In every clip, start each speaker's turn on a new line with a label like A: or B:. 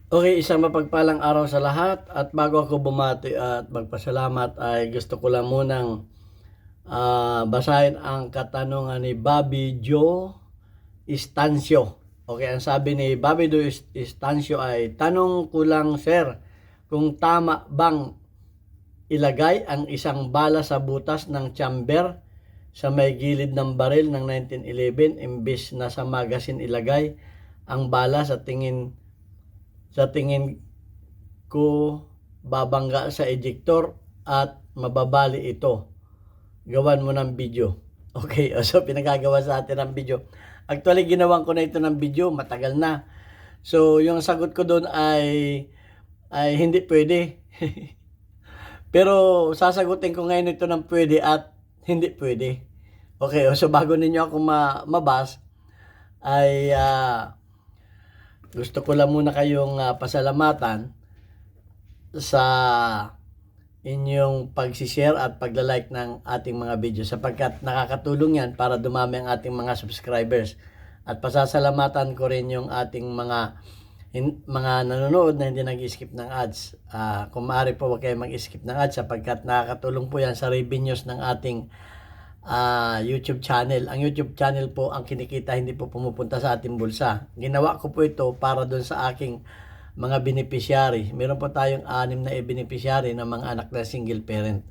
A: Okay, isang mapagpalang araw sa lahat at bago ako bumati at magpasalamat ay gusto ko lang munang basahin ang katanungan ni Bobby Joe Istancio. Okay, ang sabi ni Bobby Joe Istancio ay, tanong ko lang sir, kung tama bang ilagay ang isang bala sa butas ng chamber sa may gilid ng baril ng 1911 imbis na sa magazine ilagay ang bala sa tingin ko babangga sa ejector at mababali ito. Gawan mo ng video. Okay, so pinagagawa sa atin ng video. Actually, ginawan ko na ito ng video, matagal na. So, yung sagot ko doon ay hindi pwede. Pero sasagutin ko ngayon ito ng pwede at hindi pwede. Okay, so bago ninyo ako mabas, ay gusto ko lang muna kayong pasalamatan sa inyong pag-share at pagla-like ng ating mga video sapagkat nakakatulong yan para dumami ang ating mga subscribers. At pasasalamatan ko rin yung ating mga nanonood na hindi nag-skip ng ads. Kung maaari po, huwag kayo mag-skip ng ads sapagkat nakakatulong po yan sa revenues ng ating YouTube channel. Ang YouTube channel po, ang kinikita hindi po pumupunta sa ating bulsa. Ginawa ko po ito para doon sa aking mga beneficiary. Meron po tayong 6 na beneficiary ng mga anak na single parent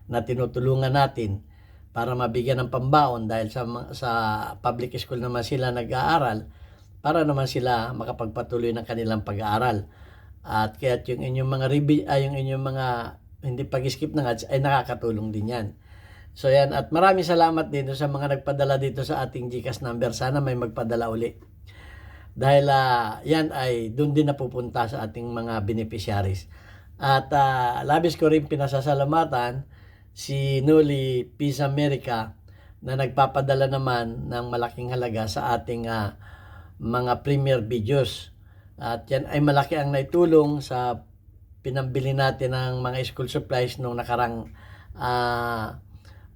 A: na tinutulungan natin para mabigyan ng pambaon dahil sa public school naman sila nag-aaral para naman sila makapagpatuloy ng kanilang pag-aaral. At kaya yung inyong mga yung inyong mga hindi pag-skip ng ads ay nakakatulong din yan. So yan, at maraming salamat din sa mga nagpadala dito sa ating GCash number. Sana may magpadala uli. Dahil yan ay doon din napupunta sa ating mga beneficiaries. At labis ko rin pinasasalamatan si Noli Peace America na nagpapadala naman ng malaking halaga sa ating mga premier videos. At yan ay malaki ang naitulong sa pinambili natin ng mga school supplies nung nakarang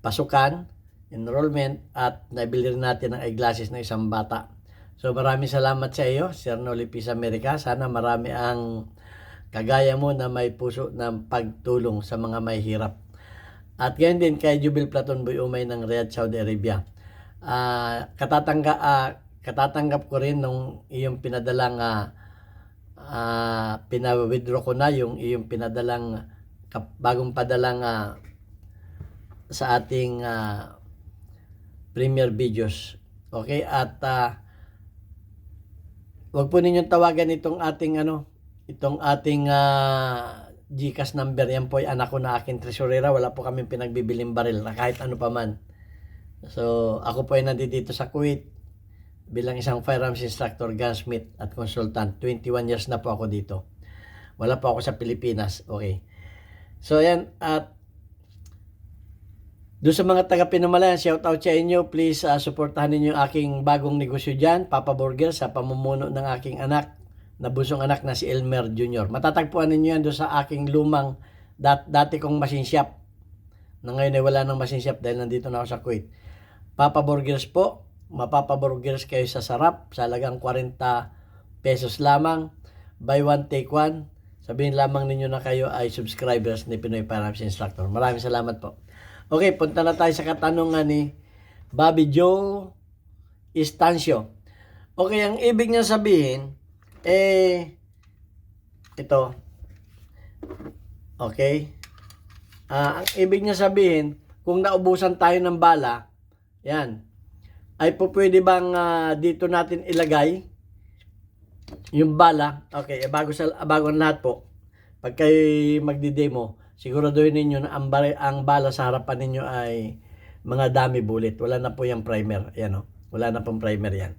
A: pasukan, enrollment, at nabili rin natin ng eyeglasses ng isang bata. So maraming salamat sa iyo, Sir Noli Peace America. Sana marami ang kagaya mo na may puso ng pagtulong sa mga may hirap. At ganyan din kay Jubil Platon Boy Umay ng Riyadh, Saudi Arabia. Katatanggap ko rin nung iyong pinadalang pina-withdraw ko na yung iyong pinadalang bagong padalang sa ating premier videos. Okay, at wag po ninyong tawagan itong ating GCash number. Yan po ay anak ko na aking tresurera. Wala po kaming pinagbibiling baril na kahit ano pa man. So, ako po ay nandito sa Kuwait bilang isang firearms instructor, gunsmith at consultant. 21 years na po ako dito. Wala po ako sa Pilipinas. Okay. So, yan. At doon sa mga taga-Pinamalayan, shout out sa inyo. Please suportahan ninyo aking bagong negosyo dyan, Papa Burger, sa pamumuno ng aking anak, na busong anak na si Elmer Jr. Matatagpuan ninyo yan doon sa aking lumang dati kong machine shop. Na ngayon ay wala ng machine shop dahil nandito na ako sa Kuwait. Papa Burgers po. Mapapa Burgers kayo sa sarap. Sa halagang 40 pesos lamang. Buy one, take one. Sabihin lamang ninyo na kayo ay subscribers ni Pinoy Firearms Instructor. Maraming salamat po. Okay, punta na tayo sa katanungan ni Bobby Joe Istancio. Okay, ang ibig niya sabihin, ito. Okay? Ang ibig niya sabihin, kung naubusan tayo ng bala, yan, ay po pwede bang dito natin ilagay yung bala? Okay, bago ang lahat po, pag kayo magdi-demo, siguraduhin ninyo na ang bala sa harapan ninyo ay mga dummy bullet. Wala na po yung primer. Ayan o. Wala na pong primer yan.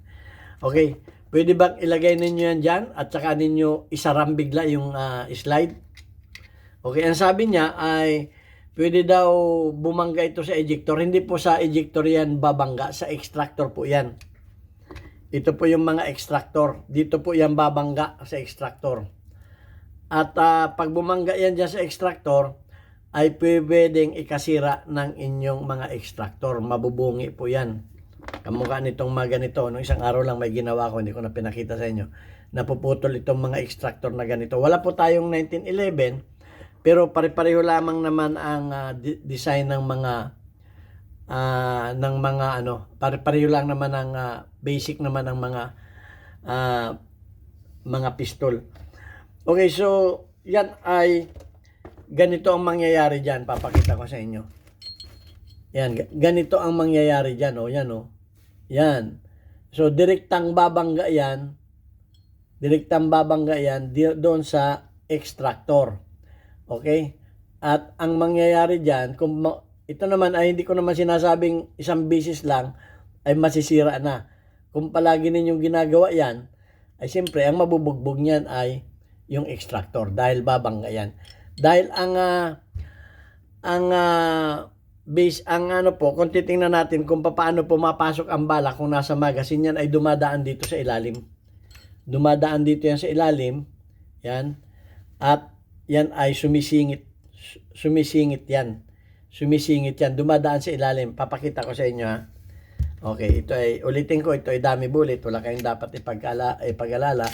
A: Okay. Pwede bang ilagay ninyo yan dyan at saka ninyo isaram bigla yung slide? Okay. Ang sabi niya ay pwede daw bumangga ito sa ejector. Hindi po sa ejector yan babangga. Sa extractor po yan. Ito po yung mga extractor. Dito po yan babangga sa extractor. At pag bumangga yan dyan sa extractor, ay pwedeng ikasira ng inyong mga extractor. Mabubungi po yan. Kamukha nitong mga ganito. Nung isang araw lang may ginawa ko, hindi ko na pinakita sa inyo. Napuputol itong mga extractor na ganito. Wala po tayong 1911, pero pare-pareho lamang naman ang design ng mga pare-pareho lang naman ang basic naman ng mga pistol. Okay, so yan ay ganito ang mangyayari diyan. Papakita ko sa inyo. Yan, ganito ang mangyayari diyan, oh, yan oh. Yan. So direktang babangga yan. Doon sa extractor. Okay? At ang mangyayari diyan, kung ito naman ay hindi ko naman sinasabing isang beses lang ay masisira na. Kung palagi ninyong ginagawa yan, ay siyempre ang mabubugbog niyan ay yung extractor dahil babangga yan. Dahil kung titingnan natin kung paano pumapasok ang bala kung nasa magazine yan ay dumadaan dito sa ilalim. Dumadaan dito yan sa ilalim. Yan. At yan ay sumisingit yan. Sumisingit yan. Dumadaan sa ilalim. Papakita ko sa inyo ha. Okay, ito ay, ulitin ko, ito ay dami bullet. Wala kayong dapat ipag-alala.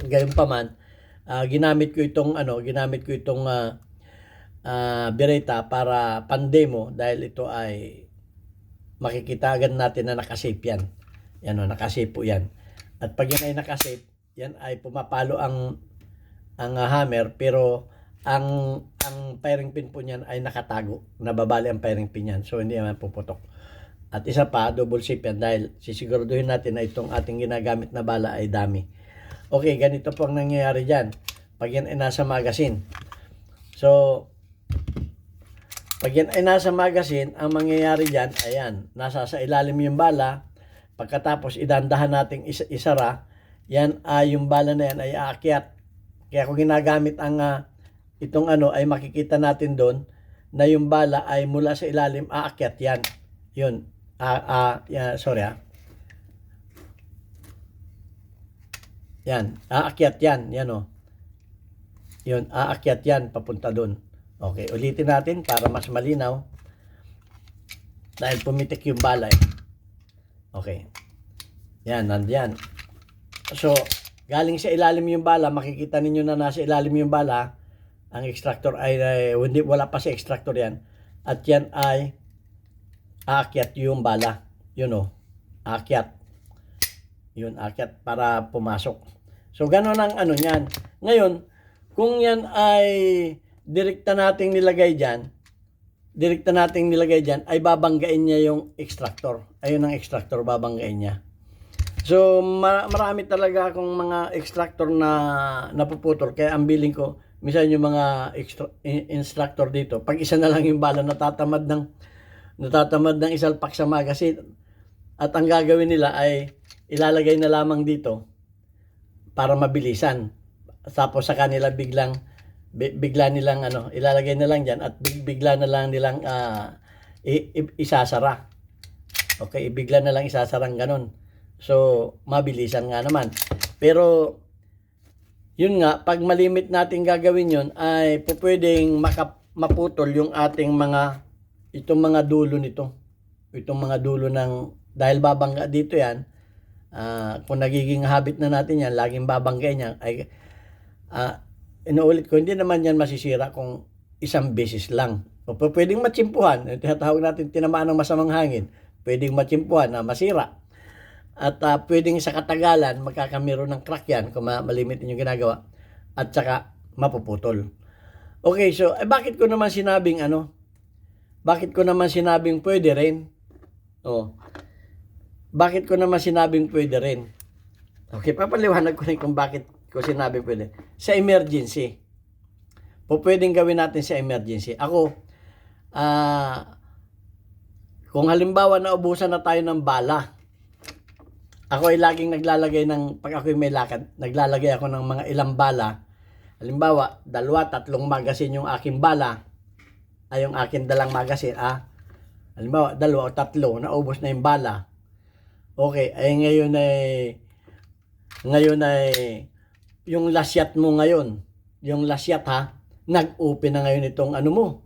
A: Gayunpaman, ginamit ko itong Beretta para pandemo dahil ito ay makikita agad natin na nakasave yan. Yan o, nakasave po yan. At pag yan ay nakasave, yan ay pumapalo ang hammer, pero ang firing pin po niyan ay nakatago. Nababali ang firing pin niyan. So hindi naman puputok. At isa pa, double safe yan dahil sisiguraduhin natin na itong ating ginagamit na bala ay dami. Okay, ganito po ang nangyayari dyan. Pag yan ay nasa magazine. So, pag yan ay nasa magazine, ang mangyayari dyan, ayan, nasa sa ilalim yung bala. Pagkatapos, idandahan nating isara. Yan ay, yung bala na yan ay aakyat. Kaya kung ginagamit itong ay makikita natin doon na yung bala ay mula sa ilalim, aakyat yan. Yun. Yan, aakyat yan. Yan o. Yun, aakyat yan, papunta doon. Okay, ulitin natin para mas malinaw. Dahil pumitik yung bala eh. Okay. Yan, nandiyan. So, galing sa ilalim yung bala, makikita ninyo na nasa ilalim yung bala. Ang extractor ay wala pa sa extractor yan. At yan ay aakyat yung bala. Yun o. Aakyat. Yun, aakyat para pumasok. So, gano'n ang niyan. Ngayon, kung yan ay direkta nating nilagay dyan, ay babanggain niya yung extractor. Ayun ang extractor, babanggain niya. So, marami talaga akong mga extractor na napuputol. Kaya ang billing ko, minsan yung mga instructor dito, pag isa na lang yung bala, natatamad ng isalpak sa magazine. At ang gagawin nila ay ilalagay na lamang dito para mabilisan. Tapos sa kanila bigla nilang ilalagay na lang diyan at bigla na lang nilang isasara. Okay, bigla na lang isasarang ganun. So, mabilisan nga naman. Pero yun nga, pag malimit natin gagawin yun, ay pwedeng maputol yung ating itong mga dulo nito. Itong mga dulo dahil babangga dito yan, kung nagiging habit na natin yan, laging babangga niya, ay inuulit ko, hindi naman yan masisira kung isang beses lang. O pwedeng matsimpuhan, tinatawag natin tinamaan ng masamang hangin, pwedeng matsimpuhan na masira. At pwedeng sa katagalan, magkakamero ng crack yan kung malimit yung ginagawa. At saka mapuputol. Okay, so bakit ko naman sinabing pwede rin? Bakit ko naman sinabing pwede rin? Okay, papaliwanag ko rin kung bakit ko sinabi pwede. Sa emergency. Pwedeng gawin natin sa emergency. Ako, kung halimbawa naubusan na tayo ng bala, ako ay laging pag ako may lakad, naglalagay ako ng mga ilang bala. Halimbawa, 2, 3 magazine yung aking bala, ay yung aking dalang magazine, halimbawa, 2 o 3, naubos na yung bala. Okay, ay ngayon ay, yung lasyat mo ngayon, yung lasyat nag-open na ngayon itong mo,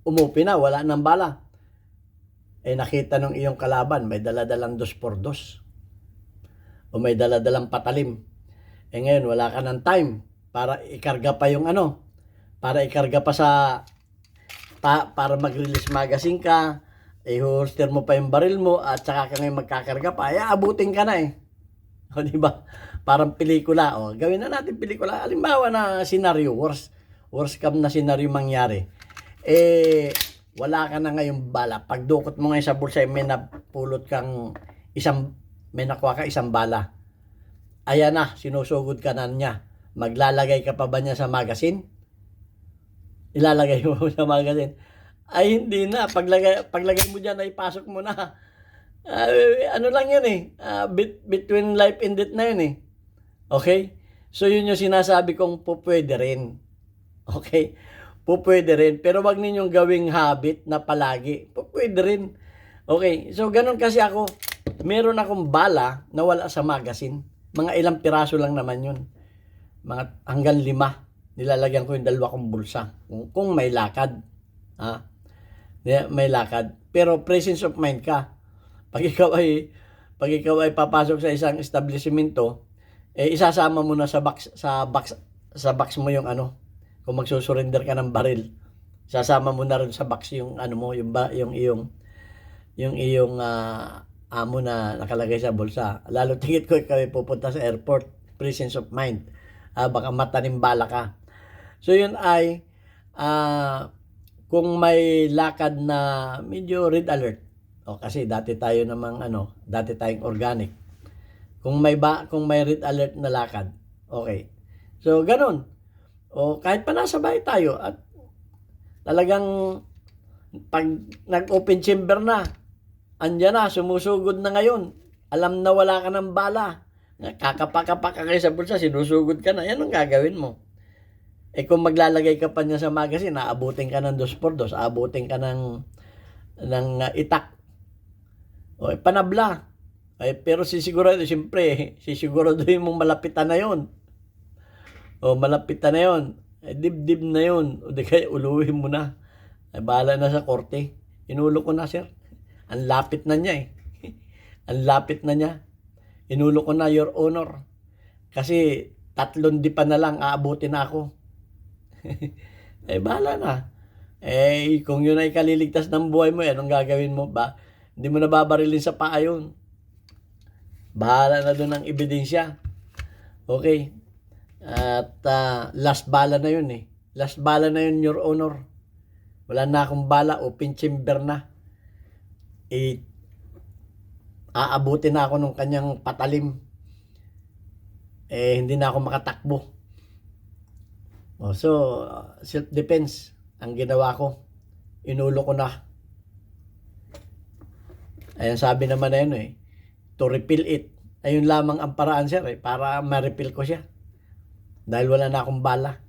A: umupi na, wala nang bala. nakita ng iyong kalaban, may daladalang 2x2 o may daladalang patalim. Ngayon, wala ka ng time para ikarga pa yung para ikarga pa para mag-release magazine ka, i-holster mo pa yung baril mo, at saka ka ngayon magkakarga pa, abutin ka na O, di ba? Parang pelikula. O, gawin na natin pelikula. Halimbawa na scenario, worst come na scenario mangyari. Wala ka na ngayong bala. Pagdukot mo ngayon sa bulsa, may nakuha ka isang bala. Ayan na, sinusugod ka na niya. Maglalagay ka pa ba niya sa magazine? Ilalagay mo sa magazine? Ay, hindi na. Paglagay mo dyan, ay pasok mo na. Ano lang yan between life and death na yun Okay? So, yun yung sinasabi kong pupwede rin. Okay? Pupwede rin. Pero wag ninyong gawing habit na palagi. Pupwede rin. Okay? So, ganun kasi ako. Meron akong bala na wala sa magazine. Mga ilang piraso lang naman yun. Mga hanggang 5. Nilalagyan ko yung 2 kong bulsa. Kung may lakad. May lakad. Pero presence of mind ka. Pag ikaw ay papasok sa isang establishmento, isasama mo na sa box mo yung kung magsusurrender ka ng baril. Isasama mo na rin sa box yung yung iyong amo na nakalagay sa bulsa. Lalo tingit ko ikaw ay pupunta sa airport, presence of mind. Baka matanimbala ka. So yun ay kung may lakad na medyo red alert. Kasi dati tayong organic. Kung may red alert na lakad, okay. So ganun. Kahit pa nasa bahay tayo at talagang pag nag-open chamber na, andyan na, sumusugod na ngayon. Alam na wala ka ng bala. Kakapaka ka kayo sa bulsa, sinusugod ka na. Yan ang gagawin mo. Kung maglalagay ka pa niya sa magazine, aabutin ka ng 2x2, aabutin ka ng itak. Panabla. Pero sisiguraduhin mong malapitan na yon. Malapitan na yon. Dibdib na yon. O di kaya uluhin mo na. Bahala na sa korte. Inulo ko na, sir. Ang lapit na niya Ang lapit na niya. Inulo ko na, Your Honor. Kasi 3 dipa na lang, aabutin na ako. Bahala na. Kung yun ay kaliligtas ng buhay mo, anong gagawin mo ba? Hindi mo na babarilin sa paa yun. Bahala na doon ang ebidensya. Okay. At last bala na yun Last bala na yun, Your Honor. Wala na akong bala, open chamber na. Aabutin na ako ng kanyang patalim. Hindi na ako makatakbo. So, self-defense ang ginawa ko. Inulo ko na. Ayan, sabi naman na yun to repeal it. Ayun lamang ang paraan, sir, para ma-repeal ko siya. Dahil wala na akong bala.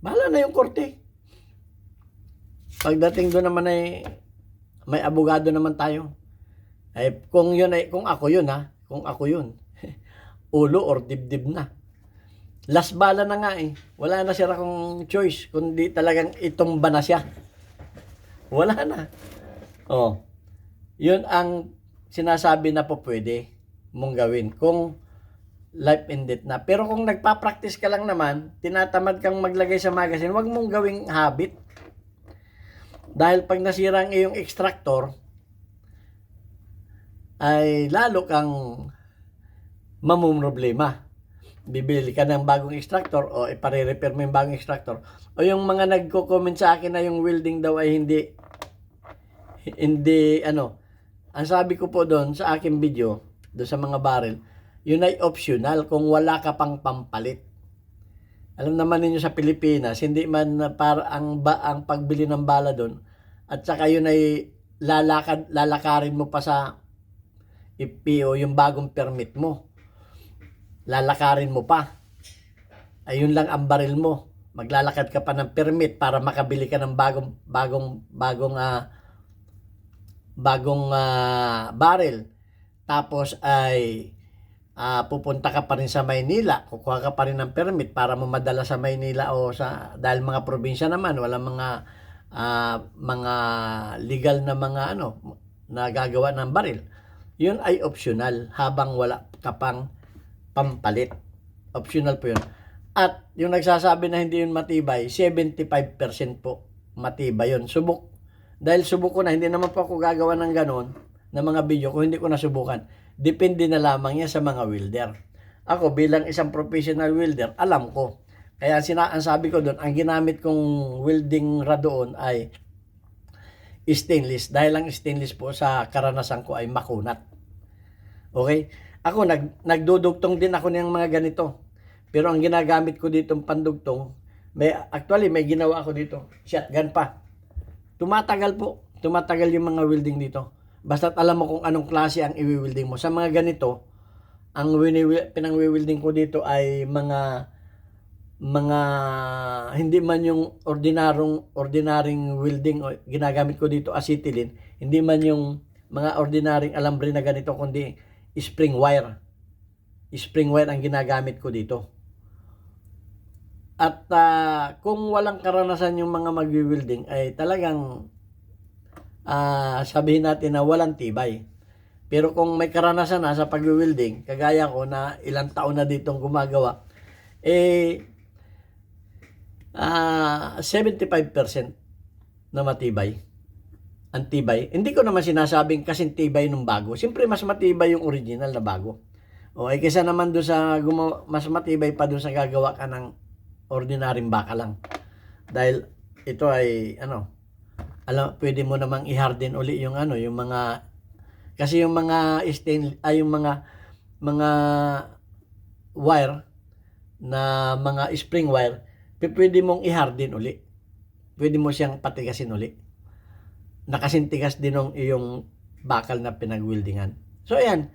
A: Bala na yung korte. Pagdating doon naman may abogado naman tayo. Kung ako yun kung ako yun, ulo or dibdib na. Last bala na nga Wala na siya akong choice, kundi talagang itumba na siya. Wala na. Yun ang sinasabi na po pwede mong gawin kung life and death na. Pero kung nagpa-practice ka lang naman, tinatamad kang maglagay sa magazine, wag mong gawing habit. Dahil pag nasira ang iyong extractor, ay lalo kang mamumroblema. Bibili ka ng bagong extractor o ipare-repair mo yung bagong extractor. O yung mga nagko-comment sa akin na yung welding daw ay hindi ang sabi ko po doon sa aking video, doon sa mga barrel, yun ay optional kung wala ka pang pampalit. Alam naman ninyo sa Pilipinas, hindi man para ang pagbili ng bala doon, at saka yun ay lalakarin mo pa sa IPO yung bagong permit mo. Lalakarin mo pa. Ayun lang ang baril mo. Maglalakad ka pa ng permit para makabili ka ng bagong barrel. Tapos ay pupunta ka pa rin sa Maynila, kukuha ka pa rin ng permit para mo madala sa Maynila dahil mga probinsya naman, wala mga legal na mga na gagawa ng baril. Yun ay optional habang wala ka pang pampalit. Optional po yun. At yung nagsasabi na hindi yun matibay, 75% po matibay yun. Dahil subok ko na, hindi naman po ako gagawa ng ganon na mga video kung hindi ko nasubukan. Depende na lamang yan sa mga welder. Ako bilang isang professional welder, alam ko. Kaya ang sabi ko doon, ang ginamit kong welding rod doon ay stainless. Dahil ang stainless po sa karanasan ko ay makunat. Okay? Ako, nagdudugtong din ako ng mga ganito. Pero ang ginagamit ko dito pandugtong, actually may ginawa ako dito. Shotgun pa. Tumatagal po. Tumatagal yung mga welding dito. Basta't alam mo kung anong klase ang i-welding mo. Sa mga ganito, ang pinang-welding ko dito ay mga hindi man yung ordinaryong welding o ginagamit ko dito acetylene, hindi man yung mga ordinaryong alambre na ganito, kundi spring wire. Spring wire ang ginagamit ko dito. At kung walang karanasan yung mga mag-welding ay talagang sabihin natin na walang tibay. Pero kung may karanasan na sa pag-welding, kagaya ko na ilang taon na ditong gumagawa, 75% na matibay. Ang tibay. Hindi ko naman sinasabing kasing tibay nung bago. Siyempre mas matibay yung original na bago. O ay kaysa naman doon sa mas matibay pa doon sa gagawa ka ng ordinaryong baka lang. Dahil ito ay pwede mo namang i-harden uli yung yung mga, kasi yung mga yung mga wire na mga spring wire, pwede mong i-harden uli. Pwede mo siyang patigasin uli. Nakasintigas din ng iyong bakal na pinag-weldingan. So ayan,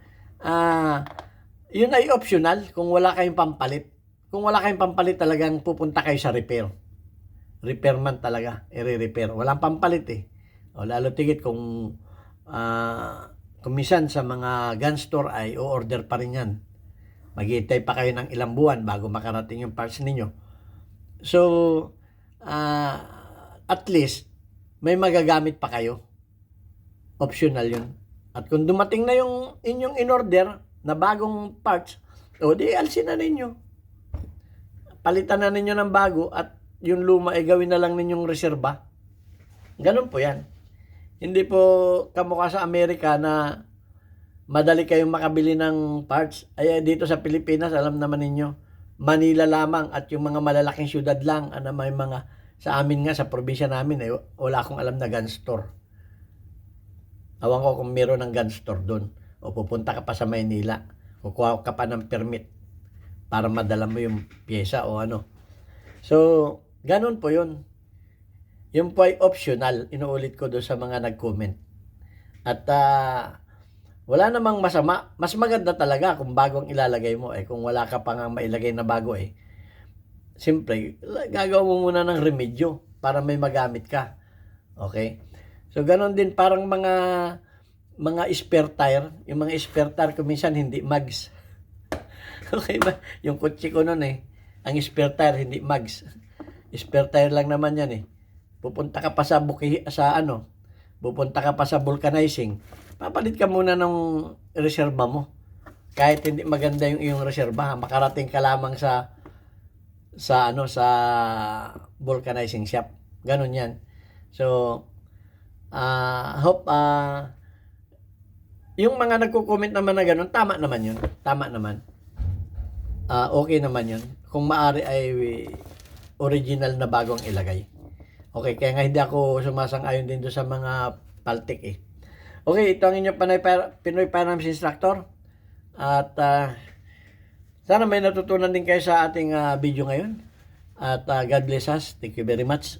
A: yun ay optional kung wala kayong pampalit. Kung wala kayong pampalit, talagang pupunta kayo sa repair. Repairman talaga, i-repair. Walang pampalit O lalo tigit kung minsan sa mga gun store ay o-order pa rin yan. Maghihintay pa kayo ng ilang buwan bago makarating yung parts ninyo. So, at least, may magagamit pa kayo. Optional yun. At kung dumating na yung inyong in-order na bagong parts, di alsin na ninyo. Palitan na ninyo ng bago at yung luma ay gawin na lang ninyong reserba. Ganun po yan. Hindi po kamukha sa Amerika na madali kayong makabili ng parts. Ay dito sa Pilipinas, alam naman ninyo, Manila lamang at yung mga malalaking syudad lang, may mga, sa amin nga, sa probinsya namin, wala akong alam na gun store. Awan ko kung meron ng gun store doon. O pupunta ka pa sa Maynila, kukuha ka pa ng permit para madala mo yung pyesa o So, ganun po yun. Yung po ay optional. Inuulit ko doon sa mga nag-comment. At wala namang masama. Mas maganda talaga kung bagong ilalagay mo. Kung wala ka pa nga mailagay na bago siyempre, gagawa mo muna ng remedyo para may magamit ka. Okay? So, ganun din parang mga spare tire. Yung mga spare tire ko minsan hindi mags. Okay ba? Yung kotse ko noon ang spare tire hindi mags. Spare tire lang naman yan Pupunta ka pa pupunta ka pa sa vulcanizing. Papalit ka muna ng reserba mo. Kahit hindi maganda yung iyong reserba, makarating ka lamang sa vulcanizing shop. Ganun yan. So, hope yung mga nagko-comment naman na ganun, tama naman yun. Tama naman. Okay naman yun. Kung maaari ay original na bagong ilagay. Okay, kaya nga hindi ako sumasang-ayon din doon sa mga paltik Okay, ito ang inyong Pinoy Finance Instructor. At sana may natutunan din kayo sa ating video ngayon. At God bless us. Thank you very much.